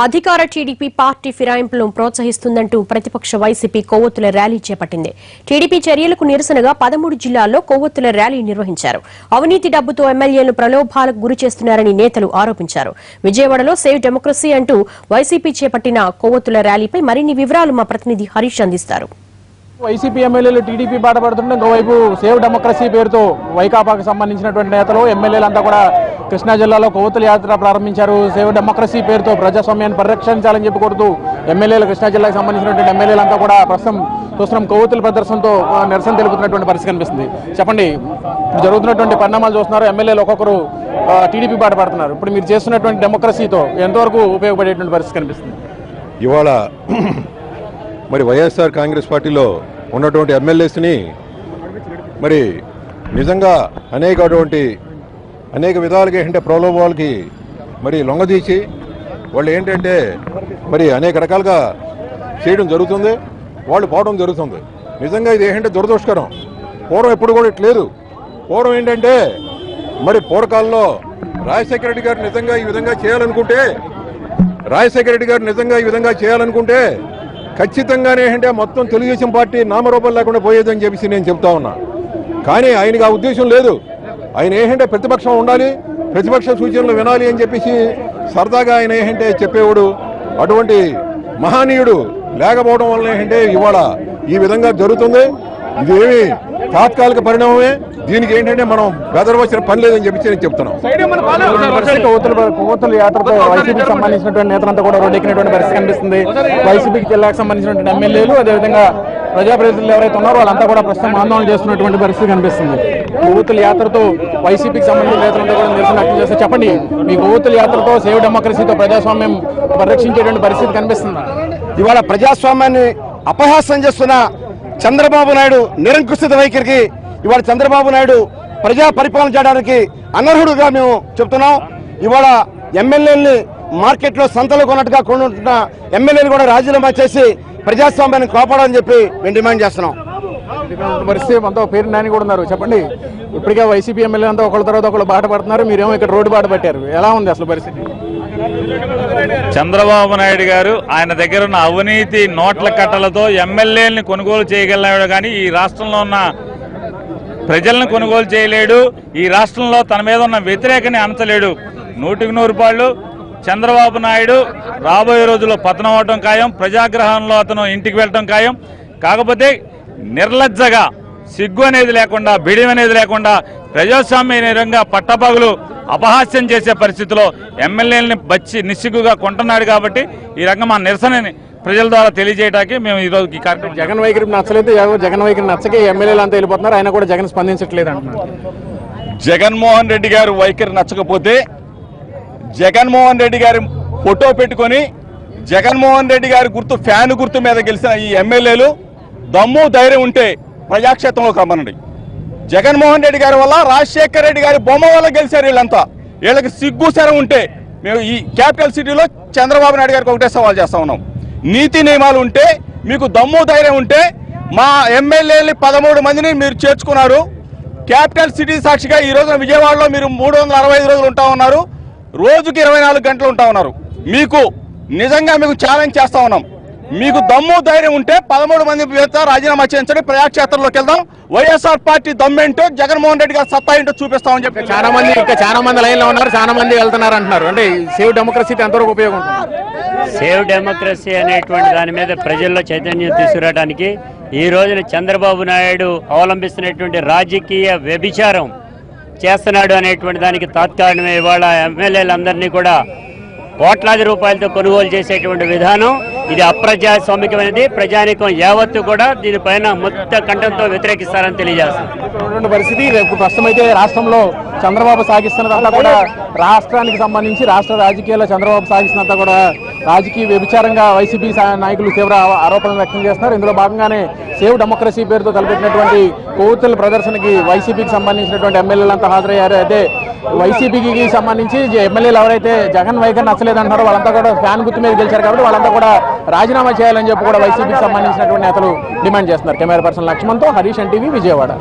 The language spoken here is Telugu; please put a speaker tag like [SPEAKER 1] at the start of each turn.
[SPEAKER 1] అధికార టీడీపీ పార్టీ ఫిరాయింపులను ప్రోత్సహిస్తుందంటూ ప్రతిపక్ష వైసీపీ కొవ్వొత్తుల ర్యాలీ చేపట్టింది. టీడీపీ చర్యలకు నిరసనగా 13 జిల్లాల్లో కొవ్వొత్తుల ర్యాలీ నిర్వహించారు. అవినీతి డబ్బుతో ఎమ్మెల్యేలను ప్రలోభాలకు గురి చేస్తున్నారని నేతలు ఆరోపించారు. విజయవాడలో సేవ్ డెమోక్రసీ అంటూ వైసీపీ చేపట్టిన కొవ్వొత్తుల ర్యాలీపై మరిన్ని వివరాలు మా ప్రతినిధి హరీష్ అందిస్తారు.
[SPEAKER 2] వైసీపీ ఎమ్మెల్యేలు టీడీపీ బాట పడుతుంటే ఇంకోవైపు సేవ్ డెమోక్రసీ పేరుతో వైకాపాకు సంబంధించినటువంటి నేతలు ఎమ్మెల్యేలంతా కూడా కృష్ణా జిల్లాలో కొవ్వొత్తుల యాత్ర ప్రారంభించారు. సేవ్ డెమోక్రసీ పేరుతో ప్రజాస్వామ్యాన్ని పరిరక్షించాలని చెప్పి కోరుతూ ఎమ్మెల్యేలు కృష్ణా జిల్లాకు సంబంధించినటువంటి ఎమ్మెల్యేలంతా కూడా ప్రస్తుతం చూస్తున్నాం కొవ్వొత్తుల ప్రదర్శనతో నిరసన తెలుపుతున్నటువంటి పరిస్థితి కనిపిస్తుంది. చెప్పండి, ఇప్పుడు జరుగుతున్నటువంటి పరిణామాలు చూస్తున్నారు. ఎమ్మెల్యేలు ఒక్కొక్కరు టీడీపీ బాట పడుతున్నారు. ఇప్పుడు మీరు చేస్తున్నటువంటి డెమోక్రసీతో ఎంతవరకు ఉపయోగపడేటువంటి పరిస్థితి కనిపిస్తుంది?
[SPEAKER 3] ఇవాళ మరి వైఎస్ఆర్ కాంగ్రెస్ పార్టీలో ఉన్నటువంటి ఎమ్మెల్యేస్ని మరి నిజంగా అనేక విధాలుగా ఏంటంటే ప్రలోభాలకి మరి లొంగదీసి వాళ్ళు ఏంటంటే మరి అనేక రకాలుగా చేయడం జరుగుతుంది, వాళ్ళు పోవడం జరుగుతుంది. నిజంగా ఇది ఏంటంటే దురదృష్టకరం. పూర్వం ఎప్పుడు కూడా ఇట్లేదు. పూర్వం ఏంటంటే మరి పూర్వకాలంలో రాజశేఖర రెడ్డి గారు నిజంగా ఈ విధంగా చేయాలనుకుంటే ఖచ్చితంగానే అంటే మొత్తం తెలుగుదేశం పార్టీ నామరూపం లేకుండా పోయేదని చెప్పేసి నేను చెప్తా ఉన్నా. కానీ ఆయనకు ఆ ఉద్దేశం లేదు. ఆయన ఏంటంటే ప్రతిపక్షం ఉండాలి, ప్రతిపక్ష సూచనలు వినాలి అని చెప్పేసి సరదాగా ఆయన ఏంటంటే చెప్పేవాడు. అటువంటి మహనీయుడు లేకపోవడం వల్ల ఏంటంటే ఇవాళ ఈ విధంగా జరుగుతుంది. ఇదేమి తాత్కాలిక పరిణామమే. దీనికి ఏంటంటే మనం బెదరవలసిన పని లేదని చెప్పి నేను చెప్తున్నాం.
[SPEAKER 2] కొవ్వొత్తుల యాత్రతో వైసీపీకి సంబంధించినటువంటి నేతలంతా కూడా రోడ్డెక్కినటువంటి పరిస్థితి కనిపిస్తుంది. వైసీపీకి జిల్లాకు సంబంధించినటువంటి ఎమ్మెల్యేలు అదేవిధంగా ప్రజాప్రతినిధులు ఎవరైతే ఉన్నారో వాళ్ళంతా కూడా ప్రస్తుతం ఆందోళన చేస్తున్నటువంటి పరిస్థితి కనిపిస్తుంది. కొవ్వొత్తుల యాత్రతో వైసీపీకి సంబంధించిన నేతలంతా కూడా నిరసన వ్యక్తం చేస్తారు. చెప్పండి, మీ కొవ్వొత్తుల యాత్రతో సేవ్ డెమోక్రసీతో ప్రజాస్వామ్యం పరిరక్షించేటువంటి పరిస్థితి కనిపిస్తుంది.
[SPEAKER 4] ఇవాళ ప్రజాస్వామ్యాన్ని అపహాస్యం చేస్తున్న చంద్రబాబు నాయుడు నిరంకుశిత వైఖరికి ఇవాళ చంద్రబాబు నాయుడు ప్రజా పరిపాలన చేయడానికి అనర్హుడుగా మేము చెప్తున్నాం. ఇవాళ ఎమ్మెల్యేలని మార్కెట్లో సంతలో కొన్నట్టుగా కొనుంటున్న ఎమ్మెల్యేలు కూడా రాజీనామా చేసి ప్రజాస్వామ్యాన్ని కాపాడాలని చెప్పి మేము డిమాండ్ చేస్తున్నాం.
[SPEAKER 2] పరిస్థితి అంతా పేరు నాని కూడా ఉన్నారు. చెప్పండి, ఇప్పటికే వైసీపీ ఎమ్మెల్యే అంతా ఒకళ్ళ తర్వాత ఒకళ్ళు బాట పడుతున్నారు. మీరేమో ఇక్కడ రోడ్డు బాట పట్టారు. ఎలా ఉంది అసలు పరిస్థితి?
[SPEAKER 5] చంద్రబాబు నాయుడు గారు ఆయన దగ్గర ఉన్న అవినీతి నోట్ల కట్టలతో ఎమ్మెల్యేలని కొనుగోలు చేయగలిగాడు, కానీ ఈ రాష్ట్రంలో ఉన్న ప్రజలను కొనుగోలు చేయలేడు. ఈ రాష్ట్రంలో తన మీద ఉన్న వ్యతిరేకని అణచలేడు. 100% చంద్రబాబు నాయుడు రాబోయే రోజుల్లో పతనం అవడం ఖాయం. ప్రజాగ్రహంలో అతను ఇంటికి వెళ్ళటం ఖాయం. కాకపోతే నిర్లజ్జగా సిగ్గు అనేది లేకుండా, బిడియం అనేది లేకుండా ప్రజాస్వామ్యంగా పట్టపగులు అపహాస్యం చేసే పరిస్థితిలో ఎమ్మెల్యేలని బచ్చి నిస్సిగ్గుగా కొంటున్నాడు. కాబట్టి ఈ రకంగా మా నిరసనని ప్రజల ద్వారా తెలియజేయడానికి మేము ఈ రోజు ఈ కార్యక్రమం.
[SPEAKER 2] జగన్ వైఖరి నచ్చలేదు, జగన్ వైఖరి నచ్చకే ఎమ్మెల్యేలు అంతా వెళ్ళిపోతున్నారు. ఆయన కూడా జగన్ స్పందించట్లేదు అంటున్నారు.
[SPEAKER 6] జగన్మోహన్ రెడ్డి గారు వైఖరి నచ్చకపోతే జగన్మోహన్ రెడ్డి గారి ఫోటో పెట్టుకొని జగన్మోహన్ రెడ్డి గారి ఫ్యాన్ గుర్తు మీద గెలిచిన ఈ ఎమ్మెల్యేలు దమ్ము ధైర్యం ఉంటే ప్రజాక్షేత్రంలోకి రమ్మనండి. జగన్మోహన్ రెడ్డి గారి వల్ల, రాజశేఖర రెడ్డి గారి బొమ్మ వల్ల గెలిచారు వీళ్ళంతా. వీళ్ళకి సిగ్గు శరం ఉంటే మేము ఈ క్యాపిటల్ సిటీలో చంద్రబాబు నాయుడు గారికి ఒకటే సవాల్ చేస్తా ఉన్నాం. నీతి నియమాలు ఉంటే, మీకు దమ్ము ధైర్యం ఉంటే మా ఎమ్మెల్యేలు 13 మందిని మీరు చేర్చుకున్నారు. క్యాపిటల్ సిటీ సాక్షిగా ఈ రోజున విజయవాడలో మీరు 365 రోజులు ఉంటా ఉన్నారు. రోజుకి 24 గంటలు ఉంటా ఉన్నారు. మీకు నిజంగా ఛాలెంజ్ చేస్తా ఉన్నాం. మీకు దమ్ము ధైర్యం ఉంటే 13 మంది రాజీనామా చేయించండి, ప్రజాక్షేత్రంలోకి వెళ్దాం. వైఎస్ఆర్ పార్టీ దమ్మేంటో, జగన్మోహన్ రెడ్డి గారు సత్తా ఏంటో చూపిస్తామని చెప్పి
[SPEAKER 2] చాలా మంది లైన్ లో ఉన్నారు, చాలా మంది వెళ్తున్నారు అంటున్నారు. అంటే సేవ్ డెమోక్రసీ ఎంతవరకు ఉపయోగం?
[SPEAKER 7] సేవ్ డెమోక్రసీ అనేటువంటి దాని మీద ప్రజల్లో చైతన్యం తీసుకురావడానికి ఈ రోజున చంద్రబాబు నాయుడు అవలంబిస్తున్నటువంటి రాజకీయ వ్యభిచారం చేస్తున్నాడు అనేటువంటి దానికి తాత్కాలికమే ఇవాళ ఎమ్మెల్యేలందరినీ కూడా కోట్లాది రూపాయలతో కొనుగోలు చేసేటువంటి విధానం ఇది అప్రజాస్వామికమైనది. ప్రజానీకం యావత్తు కూడా దీనిపైన మొత్తం కంఠంతో వ్యతిరేకిస్తారని తెలియజేస్తుంది.
[SPEAKER 2] పరిస్థితి ప్రస్తుతం అయితే రాష్ట్రంలో చంద్రబాబు సాగిస్తున్నదంతా కూడా రాష్ట్రానికి సంబంధించి రాష్ట్ర రాజకీయాల్లో చంద్రబాబు సాగిస్తున్నంతా కూడా రాజకీయ వ్యభిచారంగా వైసీపీ నాయకులు తీవ్ర ఆరోపణలు వ్యక్తం చేస్తున్నారు. ఇందులో భాగంగానే సేవ్ డెమోక్రసీ పేరుతో తలపెట్టినటువంటి కొవ్వొత్తుల ప్రదర్శనకి వైసీపీకి సంబంధించినటువంటి ఎమ్మెల్యేలంతా హాజరయ్యారు. అయితే వైసీపీకి సంబంధించి ఎమ్మెల్యేలు ఎవరైతే జగన్ వైఖరి నచ్చలేదంటారో వాళ్ళంతా కూడా ఫ్యాన్ గుర్తు మీద గెలిచారు. కాబట్టి వాళ్ళంతా కూడా రాజీనామా చేయాలని చెప్పి కూడా వైసీపీకి సంబంధించినటువంటి నేతలు డిమాండ్ చేస్తున్నారు. కెమెరా పర్సన్ లక్ష్మణ్తో హరీష్ ఎన్టీవీ, విజయవాడ.